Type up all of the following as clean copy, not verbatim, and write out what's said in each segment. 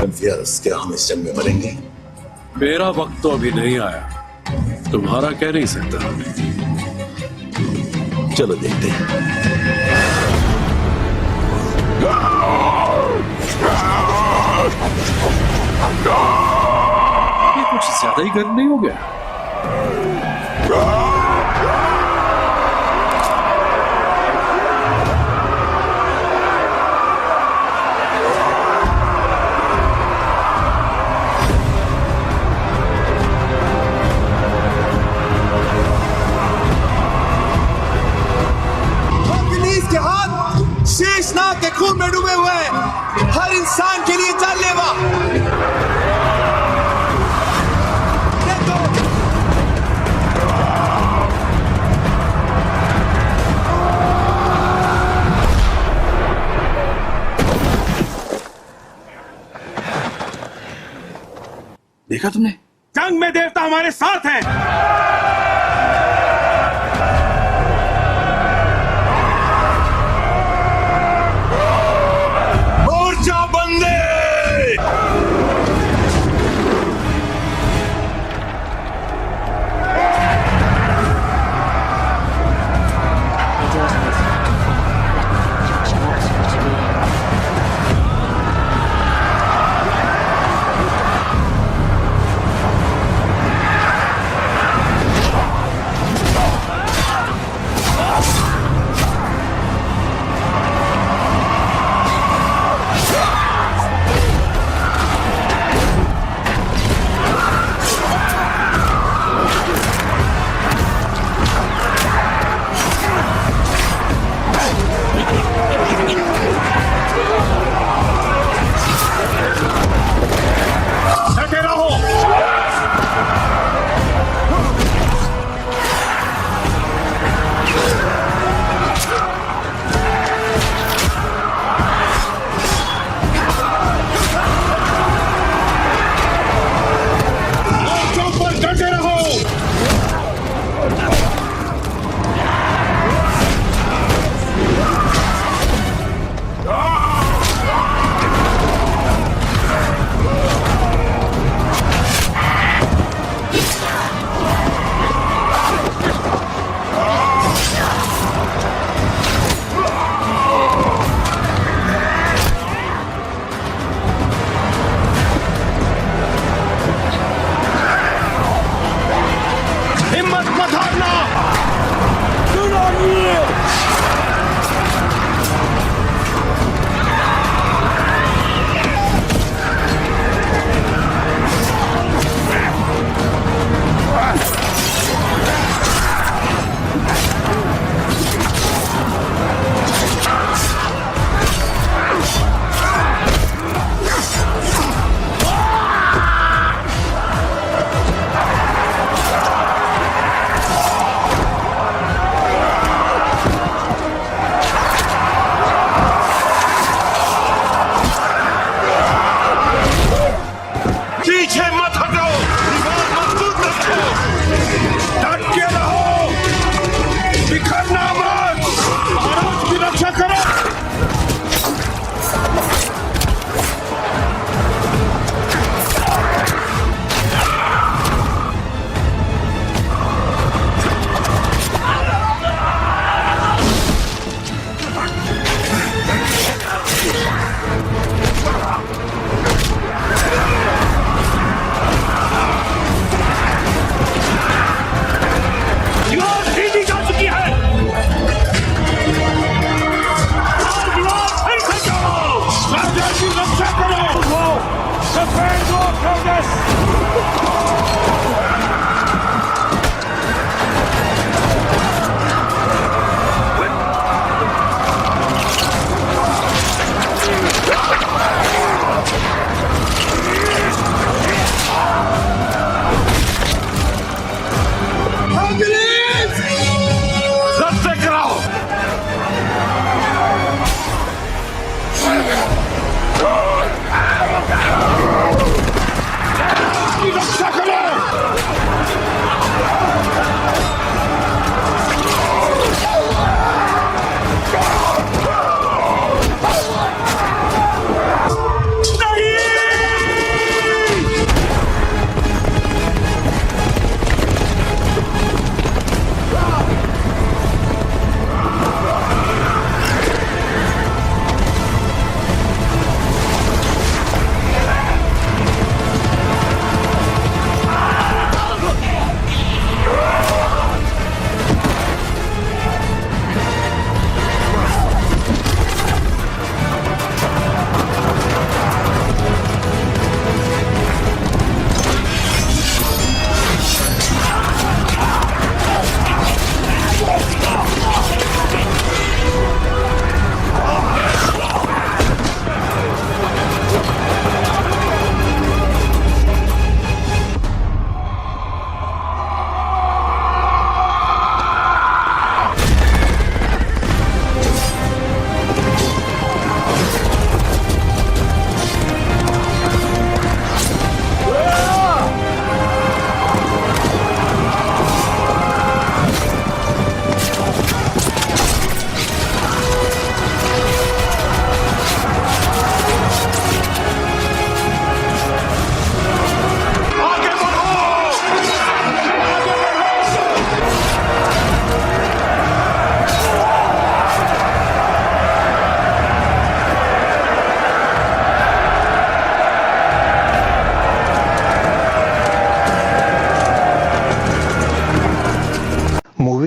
कन्फियर्स, क्या हम इस जंग में मरेंगे? मेरा वक्त तो अभी नहीं आया, तुम्हारा कह नहीं सकता। चलो देखते हैं। ये कुछ ज्यादा ही गर्म नहीं हो गया? शेषनाग के खून में डूबे हुए हैं, हर इंसान के लिए जानलेवा। देखा तुमने? जंग में देवता हमारे साथ हैं।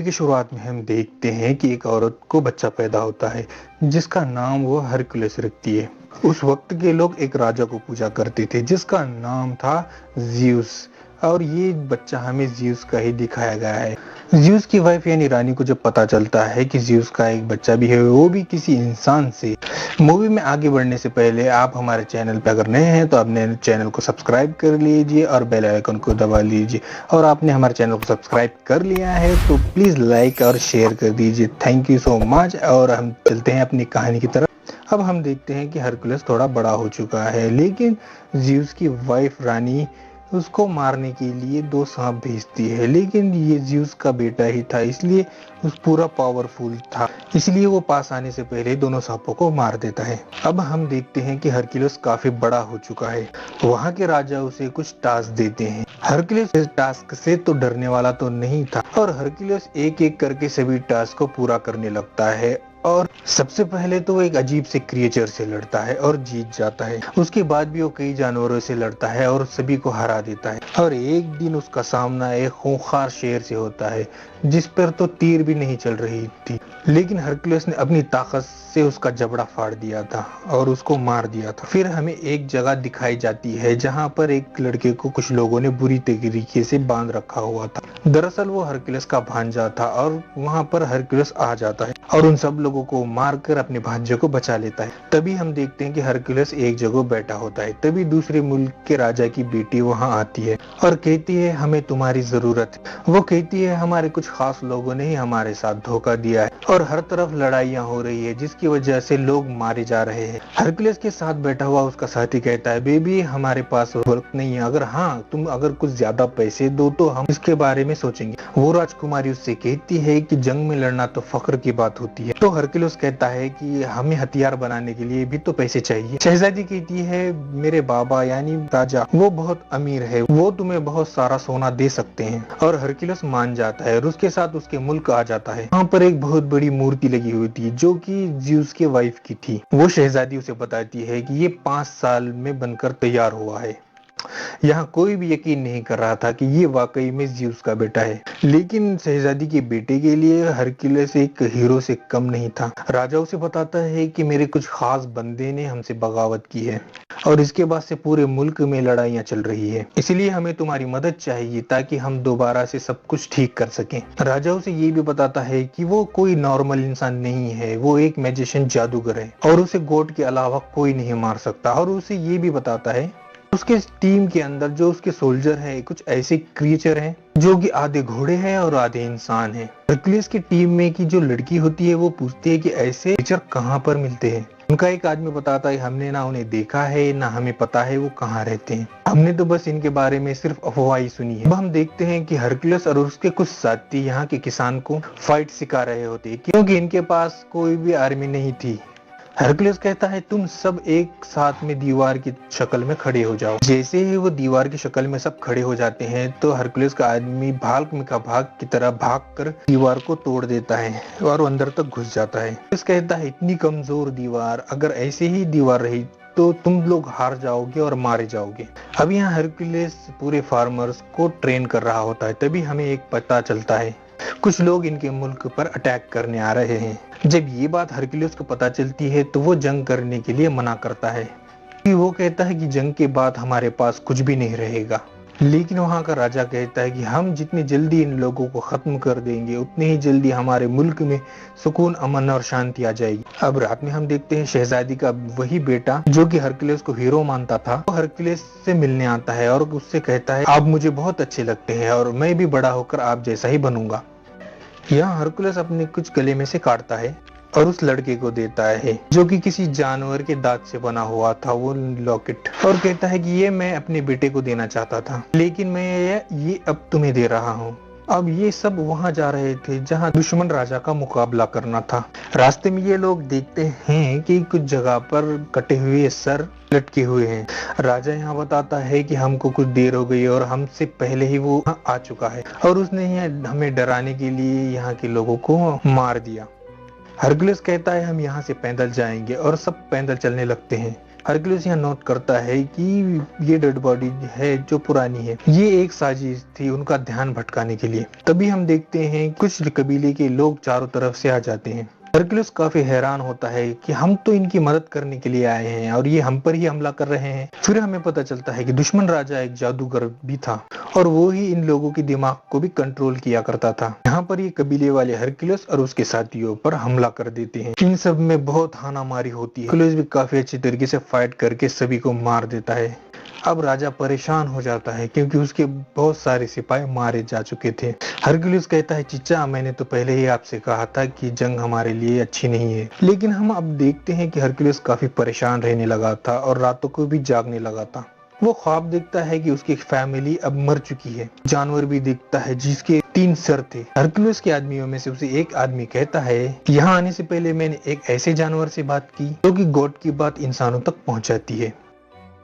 की शुरुआत में हम देखते हैं कि एक औरत को बच्चा पैदा होता है जिसका नाम वो हरकुलस रखती है। उस वक्त के लोग एक राजा को पूजा करते थे जिसका नाम था ज़्यूस, और ये बच्चा हमें ज़्यूस का ही दिखाया गया है। ज़्यूस की वाइफ यानी रानी को जब पता चलता है कि ज़्यूस का एक बच्चा भी है, वो भी किसी इंसान से। मूवी में आगे बढ़ने से पहले आप हमारे चैनल पर अगर नए हैं तो अपने चैनल को सब्सक्राइब कर लीजिए और बेल आइकन को दबा लीजिए, और आपने हमारे चैनल को सब्सक्राइब कर लिया है तो प्लीज़ लाइक और शेयर कर दीजिए। Thank you so much. और हम चलते हैं अपनी कहानी की तरफ। अब हम देखते हैं कि हरकुलस थोड़ा बड़ा हो चुका है, लेकिन ज़्यूस की वाइफ रानी उसको मारने के लिए 2 सांप भेजती है, लेकिन ये ज़्यूस का बेटा ही था इसलिए उस पूरा पावरफुल था, इसलिए वो पास आने से पहले दोनों सांपों को मार देता है। अब हम देखते हैं कि हरकुलस काफी बड़ा हो चुका है। वहाँ के राजा उसे कुछ टास्क देते हैं। हरकुलस इस टास्क से तो डरने वाला तो नहीं था, और हरकुलस एक एक करके सभी टास्क को पूरा करने लगता है। और सबसे पहले तो वो एक अजीब से क्रिएचर से लड़ता है और जीत जाता है। उसके बाद भी वो कई जानवरों से लड़ता है और सभी को हरा देता है। और एक दिन उसका सामना एक खूंखार शेर से होता है जिस पर तो तीर भी नहीं चल रही थी, लेकिन हरकुलस ने अपनी ताकत से उसका जबड़ा फाड़ दिया था और उसको मार दिया था। फिर हमें एक जगह दिखाई जाती है जहाँ पर एक लड़के को कुछ लोगों ने बुरी तरीके से बांध रखा हुआ था। दरअसल वो हरकुलस का भांजा था, और वहाँ पर हरकुलस आ जाता है और उन सब लोगों को मारकर अपने भांजे को बचा लेता है। तभी हम देखते हैं कि हरकुलस एक जगह बैठा होता है। तभी दूसरे मुल्क के राजा की बेटी वहाँ आती है और कहती है हमें तुम्हारी जरूरत है। वो कहती है हमारे कुछ खास लोगों ने ही हमारे साथ धोखा दिया है और हर तरफ लड़ाइयाँ हो रही है जिसकी वजह से लोग मारे जा रहे हैं। हरकुलस के साथ बैठा हुआ उसका साथी कहता है बेबी हमारे पास वक्त नहीं है, अगर तुम अगर कुछ ज्यादा पैसे दो तो हम इसके बारे में सोचेंगे। वो राजकुमारी उससे कहती है कि जंग में लड़ना तो फख्र की बात होती है। तो हरकुलस कहता है कि हमें हथियार बनाने के लिए भी तो पैसे चाहिए। शहजादी कहती है मेरे बाबा यानी राजा वो बहुत अमीर है, वो तुम्हें बहुत सारा सोना दे सकते हैं। और हरकुलस मान जाता है और उसके साथ उसके मुल्क आ जाता है। वहाँ पर एक बहुत बड़ी मूर्ति लगी हुई थी जो कि ज़्यूस के वाइफ की थी। वो शहजादी उसे बताती है कि ये 5 साल में बनकर तैयार हुआ है। यहाँ कोई भी यकीन नहीं कर रहा था कि ये वाकई में ज़्यूस का बेटा है, लेकिन शहजादी के बेटे के लिए हरकुलस एक हीरो से कम नहीं था। राजा उसे बताता है कि मेरे कुछ खास बंदे ने हमसे बगावत की है और इसके बाद से पूरे मुल्क में लड़ाइयाँ चल रही है, इसलिए हमें तुम्हारी मदद चाहिए ताकि हम दोबारा से सब कुछ ठीक कर सकें। राजा उसे ये भी बताता है कि वो कोई नॉर्मल इंसान नहीं है, वो एक मैजिशियन जादूगर है और उसे गॉड के अलावा कोई नहीं मार सकता। और उसे ये भी बताता है उसके टीम के अंदर जो उसके सोल्जर हैं कुछ ऐसे क्रिएचर हैं जो कि आधे घोड़े हैं और आधे इंसान हैं। हरकुलस की टीम में की जो लड़की होती है वो पूछती है कि ऐसे क्रिएचर कहाँ पर मिलते हैं। उनका एक आदमी बताता है हमने ना उन्हें देखा है ना हमें पता है वो कहाँ रहते हैं, हमने तो बस इनके बारे में सिर्फ अफवाह ही सुनी है। अब हम देखते हैं कि हरकुलस और उसके कुछ साथी यहाँ के किसान को फाइट सिखा रहे होते हैं क्योंकि इनके पास कोई भी आर्मी नहीं थी। हरकुलस कहता है तुम सब एक साथ में दीवार की शक्ल में खड़े हो जाओ। जैसे ही वो दीवार की शक्ल में सब खड़े हो जाते हैं तो हरकुलस का आदमी भाग में का भाग की तरह भागकर दीवार को तोड़ देता है और अंदर तक घुस जाता है। हरकुलस कहता है इतनी कमजोर दीवार, अगर ऐसे ही दीवार रही तो तुम लोग हार जाओगे और मारे जाओगे। अब यहाँ हरकुलस पूरे फार्मर्स को ट्रेन कर रहा होता है। तभी हमें एक पता चलता है कुछ लोग इनके मुल्क पर अटैक करने आ रहे हैं। जब ये बात हरकुलस को पता चलती है तो वो जंग करने के लिए मना करता है। वो कहता है कि जंग के बाद हमारे पास कुछ भी नहीं रहेगा, लेकिन वहाँ का राजा कहता है कि हम जितनी जल्दी इन लोगों को खत्म कर देंगे उतनी ही जल्दी हमारे मुल्क में सुकून, अमन और शांति आ जाएगी। अब रात में हम देखते हैं शहजादी का वही बेटा जो कि हरकुलस को हीरो मानता था, वो हरकुलस से मिलने आता है और उससे कहता है आप मुझे बहुत अच्छे लगते हैं और मैं भी बड़ा होकर आप जैसा ही बनूंगा। यहाँ हरकुलस अपने कुछ गले में से काटता है और उस लड़के को देता है जो कि किसी जानवर के दांत से बना हुआ था वो लॉकेट, और कहता है कि ये मैं अपने बेटे को देना चाहता था लेकिन मैं ये अब तुम्हें दे रहा हूँ। अब ये सब वहां जा रहे थे जहां दुश्मन राजा का मुकाबला करना था। रास्ते में ये लोग देखते हैं कि कुछ जगह पर कटे हुए सर लटके हुए हैं। राजा यहाँ बताता है कि हमको कुछ देर हो गई और हमसे पहले ही वो आ चुका है और उसने हमें डराने के लिए यहाँ के लोगों को मार दिया। हरकुलस कहता है हम यहाँ से पैदल जाएंगे और सब पैदल चलने लगते हैं। हरकुलिस यहाँ नोट करता है कि ये डेड बॉडी है जो पुरानी है, ये एक साजिश थी उनका ध्यान भटकाने के लिए। तभी हम देखते हैं कुछ कबीले के लोग चारों तरफ से आ जाते हैं। हरकुलिस काफी हैरान होता है कि हम तो इनकी मदद करने के लिए आए हैं और ये हम पर ही हमला कर रहे हैं। फिर हमें पता चलता है कि दुश्मन राजा एक जादूगर भी था और वो ही इन लोगों के दिमाग को भी कंट्रोल किया करता था। यहाँ पर ये कबीले वाले हरकुलिस और उसके साथियों पर हमला कर देते हैं। इन सब में बहुत हानामारी होती है। हरकुलिस भी काफी अच्छी तरीके से फाइट करके सभी को मार देता है। अब राजा परेशान हो जाता है क्योंकि उसके बहुत सारे सिपाही मारे जा चुके थे। हरकुलिस कहता है, चीचा मैंने तो पहले ही आपसे कहा था कि जंग हमारे लिए अच्छी नहीं है। लेकिन हम अब देखते हैं कि हरकुलिस काफी परेशान रहने लगा था और रातों को भी जागने लगा था। वो ख्वाब देखता है कि उसकी फैमिली अब मर चुकी है। जानवर भी दिखता है जिसके 3 सर थे। हरकुलिस के आदमियों में से उसे एक आदमी कहता है, यहाँ आने से पहले मैंने एक ऐसे जानवर से बात की जो कि गॉड की बात इंसानों तक पहुंचाती है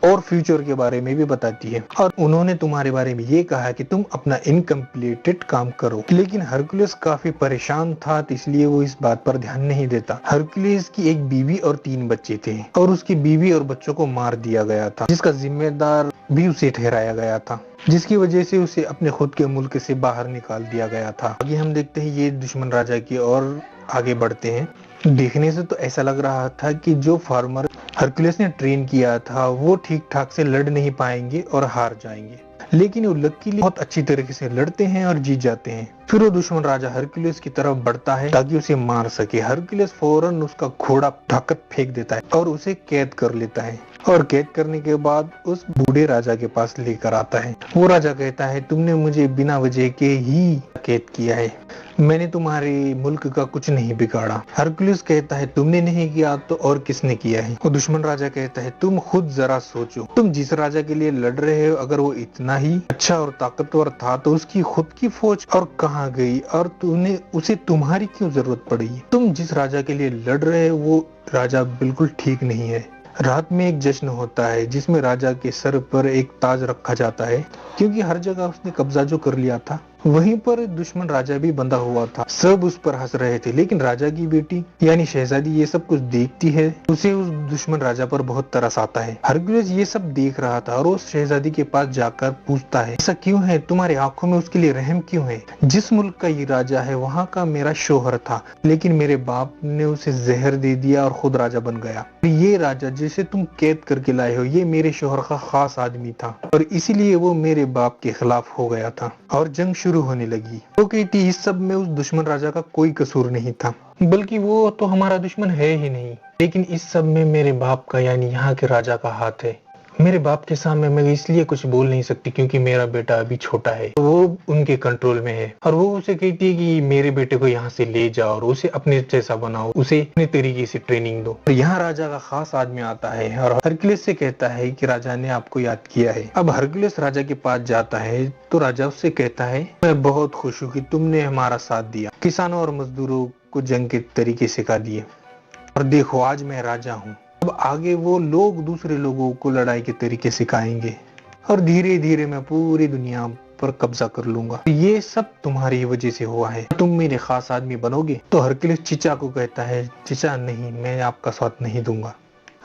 और फ्यूचर के बारे में भी बताती है, और उन्होंने तुम्हारे बारे में ये कहा कि तुम अपना इनकम्प्लीटेड काम करो। लेकिन हरकुलिस काफी परेशान था तो इसलिए वो इस बात पर ध्यान नहीं देता। हरकुलिस की एक बीवी और 3 बच्चे थे और उसकी बीवी और बच्चों को मार दिया गया था, जिसका जिम्मेदार भी उसे ठहराया गया था, जिसकी वजह से उसे अपने खुद के मुल्क से बाहर निकाल दिया गया था। आगे हम देखते हैं ये दुश्मन राजा की और आगे बढ़ते हैं। देखने से तो ऐसा लग रहा था कि जो फार्मर हरकुलिस ने ट्रेन किया था वो ठीक ठाक से लड़ नहीं पाएंगे और हार जाएंगे, लेकिन वो लकीली बहुत अच्छी तरीके से लड़ते हैं और जीत जाते हैं। फिर वो दुश्मन राजा हरकुलिस की तरफ बढ़ता है ताकि उसे मार सके। हरकुलिस फौरन उसका घोड़ा उठाकर फेंक देता है और उसे कैद कर लेता है, और कैद करने के बाद उस बूढ़े राजा के पास लेकर आता है। वो राजा कहता है, तुमने मुझे बिना वजह के ही कैद किया है, मैंने तुम्हारे मुल्क का कुछ नहीं बिगाड़ा। हरकुलिस कहता है, तुमने नहीं किया तो और किसने किया है? वो दुश्मन राजा कहता है, तुम खुद जरा सोचो, तुम जिस राजा के लिए लड़ रहे हो अगर वो इतना ही अच्छा और ताकतवर था तो उसकी खुद की फौज और कहाँ गई और तूने उसे तुम्हारी क्यों जरूरत पड़ी? तुम जिस राजा के लिए लड़ रहे हो वो राजा बिल्कुल ठीक नहीं है। रात में एक जश्न होता है जिसमें राजा के सर पर एक ताज रखा जाता है, क्योंकि हर जगह उसने कब्जा जो कर लिया था वहीं पर दुश्मन राजा भी बंधा हुआ था। सब उस पर हंस रहे थे, लेकिन राजा की बेटी यानी शहजादी ये सब कुछ देखती है, उसे उस दुश्मन राजा पर बहुत तरस आता है। हरकुलिस ये सब देख रहा था और उस शहजादी के पास जाकर पूछता है, ऐसा क्यों है? तुम्हारी आंखों में उसके लिए रहम क्यों है? जिस मुल्क का ये राजा है वहाँ का मेरा शोहर था, लेकिन मेरे बाप ने उसे जहर दे दिया और खुद राजा बन गया। ये राजा जिसे तुम कैद करके लाए हो ये मेरे शोहर का खास आदमी था और इसीलिए वो मेरे बाप के खिलाफ हो गया था और जंग शुरू होने लगी। वो कहती, इस सब में उस दुश्मन राजा का कोई कसूर नहीं था, बल्कि वो तो हमारा दुश्मन है ही नहीं, लेकिन इस सब में मेरे बाप का यानी यहाँ के राजा का हाथ है। मेरे बाप के सामने मैं इसलिए कुछ बोल नहीं सकती क्योंकि मेरा बेटा अभी छोटा है, तो वो उनके कंट्रोल में है। और वो उसे कहती है कि मेरे बेटे को यहाँ से ले जाओ और उसे अपने जैसा बनाओ, उसे अपने तरीके से ट्रेनिंग दो। और यहाँ राजा का खास आदमी आता है और हरकुलिस से कहता है कि राजा ने आपको याद किया है। अब हरकुलिस राजा के पास जाता है तो राजा उससे कहता है, मैं बहुत खुश हूँ कि तुमने हमारा साथ दिया, किसानों और मजदूरों को जंग के तरीके सिखा दिए, और देखो आज मैं राजा हूँ। अब आगे वो लोग दूसरे लोगों को लड़ाई के तरीके सिखाएंगे और धीरे धीरे मैं पूरी दुनिया पर कब्जा कर लूंगा। ये सब तुम्हारी वजह से हुआ है, तुम मेरे खास आदमी बनोगे। तो हरकुलिस चीचा को कहता है, चीचा नहीं, मैं आपका साथ नहीं दूंगा।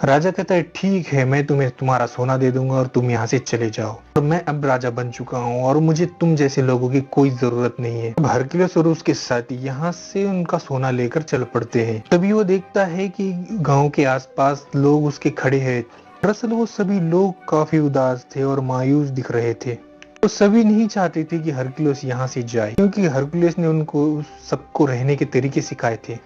राजा कहता है, ठीक है, मैं तुम्हें तुम्हारा सोना दे दूंगा और तुम यहाँ से चले जाओ, और मैं अब राजा बन चुका हूँ और मुझे तुम जैसे लोगों की कोई जरूरत नहीं है। अब हरकुलिस और उसके साथी यहाँ से उनका सोना लेकर चल पड़ते हैं। तभी वो देखता है कि गांव के आसपास लोग उसके खड़े हैं। दरअसल वो सभी लोग काफी उदास थे और मायूस दिख रहे थे। वो सभी नहीं चाहते थे कि हरकुलिस यहाँ से जाए, क्योंकि हरकुलिस ने उनको सबको रहने के तरीके सिखाए थे।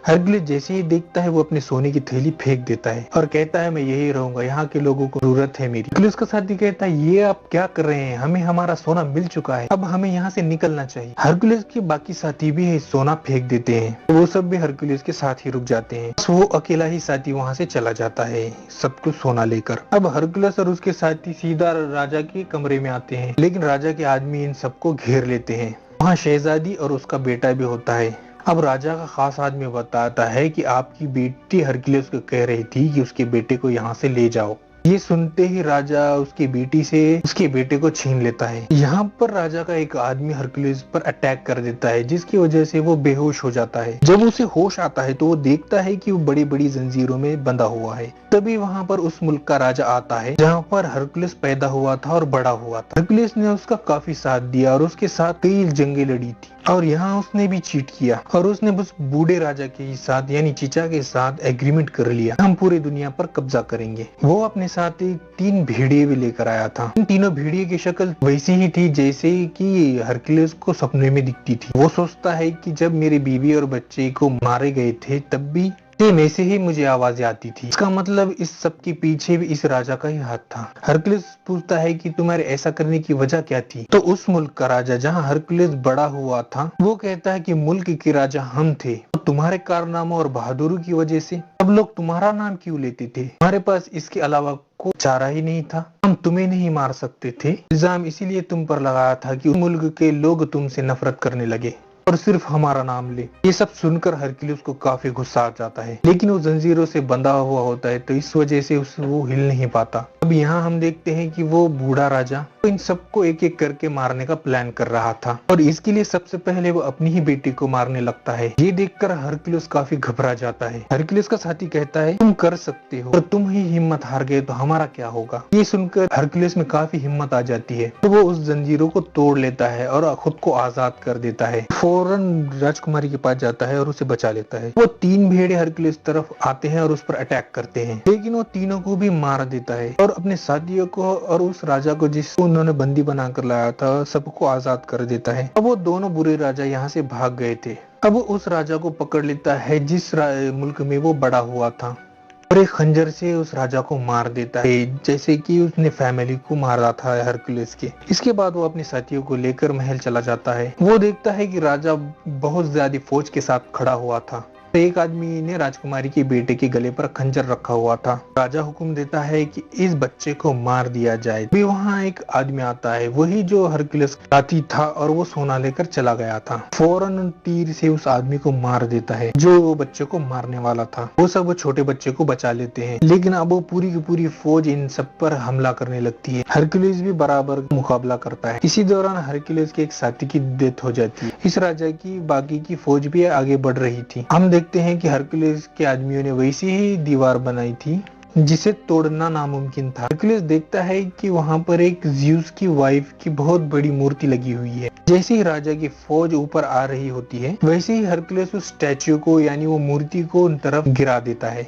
हरकुलिस जैसे ही देखता है वो अपने सोने की थैली फेंक देता है और कहता है, मैं यही रहूंगा, यहाँ के लोगों को जरूरत है मेरी। हरकुलिस का साथी कहता है, ये आप क्या कर रहे हैं? हमें हमारा सोना मिल चुका है, अब हमें यहाँ से निकलना चाहिए। हरकुलिस के बाकी साथी भी सोना फेंक देते हैं, वो सब भी हरकुलिस के साथ ही रुक जाते हैं। वो अकेला ही साथी वहाँ से चला जाता है सब कुछ सोना लेकर। अब हरकुलिस और उसके साथी सीधा राजा के कमरे में आते हैं, लेकिन राजा के आदमी इन सबको घेर लेते हैं। वहाँ शहजादी और उसका बेटा भी होता है। अब राजा का खास आदमी बताता है कि आपकी बेटी हरकुलिस को कह रही थी कि उसके बेटे को यहाँ से ले जाओ। ये सुनते ही राजा उसकी बेटी से उसके बेटे को छीन लेता है। यहाँ पर राजा का एक आदमी हरकुलिस पर अटैक कर देता है, जिसकी वजह से वो बेहोश हो जाता है। जब उसे होश आता है तो वो देखता है कि वो बड़ी बड़ी जंजीरों में बंधा हुआ है। तभी वहाँ पर उस मुल्क का राजा आता है जहाँ पर हरकुलिस पैदा हुआ था और बड़ा हुआ था। हरकुलिस ने उसका काफी साथ दिया और उसके साथ कई जंगें लड़ी थी, और यहाँ उसने भी चीट किया और उसने उस बूढ़े राजा के साथ यानी चीचा के साथ एग्रीमेंट कर लिया, हम पूरी दुनिया पर कब्जा करेंगे। वो अपने साथ 3 भेड़िए भी लेकर आया था। इन तीनों भेड़िए की शक्ल वैसी ही थी जैसे कि हरकुलिस को सपने में दिखती थी। वो सोचता है कि जब मेरी बीवी और बच्चे को मारे गए थे तब भी सेम ऐसे ही मुझे आवाजें आती थी। इसका मतलब इस सब के पीछे भी इस राजा का ही हाथ था। हरकुलिस पूछता है कि तुम्हारे ऐसा करने की वजह क्या थी? तो उस मुल्क का राजा जहाँ हरकुलिस बड़ा हुआ था वो कहता है कि मुल्क के राजा हम थे, तुम्हारे कारनामों और बहादुरी की वजह से सब लोग तुम्हारा नाम क्यों लेते थे? हमारे पास इसके अलावा कोई चारा ही नहीं था, हम तुम्हें नहीं मार सकते थे। इल्जाम इसीलिए तुम पर लगाया था कि उस मुल्क के लोग तुमसे नफरत करने लगे और सिर्फ हमारा नाम ले। ये सब सुनकर हरकुलिस को काफी गुस्सा आ जाता है, लेकिन वो जंजीरों से बंधा हुआ होता है तो इस वजह से वो हिल नहीं पाता। अब यहाँ हम देखते हैं कि वो बूढ़ा राजा तो इन सबको एक एक करके मारने का प्लान कर रहा था, और इसके लिए सबसे पहले वो अपनी ही बेटी को मारने लगता है। ये देखकर हरकुलिस काफी घबरा जाता है। हरकुलिस का साथी कहता है तुम कर सकते हो, और तुम ही हिम्मत हार गए तो हमारा क्या होगा? ये सुनकर हरकुलिस में काफी हिम्मत आ जाती है, तो वो उस जंजीरों को तोड़ लेता है और खुद को आजाद कर देता है। फौरन राजकुमारी के पास जाता है और उसे बचा लेता है। वो 3 भेड़े हरकुलिस तरफ आते हैं और उस पर अटैक करते हैं, लेकिन वो तीनों को भी मार देता है और अपने साथियों को और उस राजा को जिसको उन्होंने बंदी बनाकर लाया था सबको आजाद कर देता है। अब वो दोनों बुरे राजा यहाँ से भाग गए थे। अब वो उस राजा को पकड़ लेता है जिस मुल्क में वो बड़ा हुआ था, और एक खंजर से उस राजा को मार देता है जैसे कि उसने फैमिली को मारा था हरकुलिस के। इसके बाद वो अपने साथियों को लेकर महल चला जाता है। वो देखता है कि राजा बहुत ज्यादा फौज के साथ खड़ा हुआ था। एक आदमी ने राजकुमारी के बेटे के गले पर खंजर रखा हुआ था। राजा हुक्म देता है कि इस बच्चे को मार दिया जाए। भी वहाँ एक आदमी आता है, वही जो हरकुलिस साथी था, और वो सोना लेकर चला गया था। फौरन तीर से उस आदमी को मार देता है जो वो बच्चे को मारने वाला था। वो सब वो छोटे बच्चे को बचा लेते हैं, लेकिन अब वो पूरी की पूरी फौज इन सब पर हमला करने लगती है। हरकुलिस भी बराबर मुकाबला करता है। इसी दौरान हरकुलिस के एक साथी की डेथ हो जाती है। इस राजा की बाकी की फौज भी आगे बढ़ रही थी। हम देखते हैं कि हरकुलिस के आदमियों ने वैसी ही दीवार बनाई थी जिसे तोड़ना नामुमकिन था। हरकुलिस देखता है कि वहाँ पर एक ज़्यूस की वाइफ की बहुत बड़ी मूर्ति लगी हुई है। जैसे ही राजा की फौज ऊपर आ रही होती है वैसे ही हरकुलिस उस स्टैच्यू को यानी वो मूर्ति को उन तरफ गिरा देता है,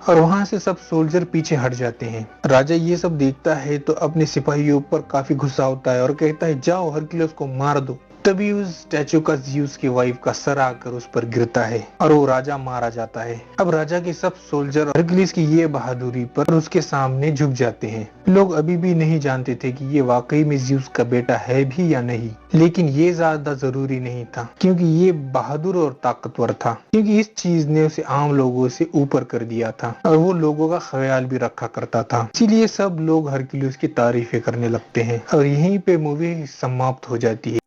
और वहाँ से सब सोल्जर पीछे हट जाते हैं। राजा ये सब देखता है तो अपने सिपाहियों पर काफी गुस्सा होता है और कहता है जाओ हरकुलिस को मार दो। तभी उस स्टैचू का ज़्यूस की वाइफ का सर आकर उस पर गिरता है और वो राजा मारा जाता है। अब राजा के सब सोल्जर हरकुलिस की ये बहादुरी पर उसके सामने झुक जाते हैं। लोग अभी भी नहीं जानते थे कि ये वाकई में ज़्यूस का बेटा है भी या नहीं, लेकिन ये ज्यादा जरूरी नहीं था क्योंकि ये बहादुर और ताकतवर था, क्योंकि इस चीज ने उसे आम लोगों से ऊपर कर दिया था और वो लोगों का ख्याल भी रखा करता था। इसीलिए सब लोग हरकुलिस की तारीफें करने लगते हैं और यहीं पे मूवी समाप्त हो जाती है।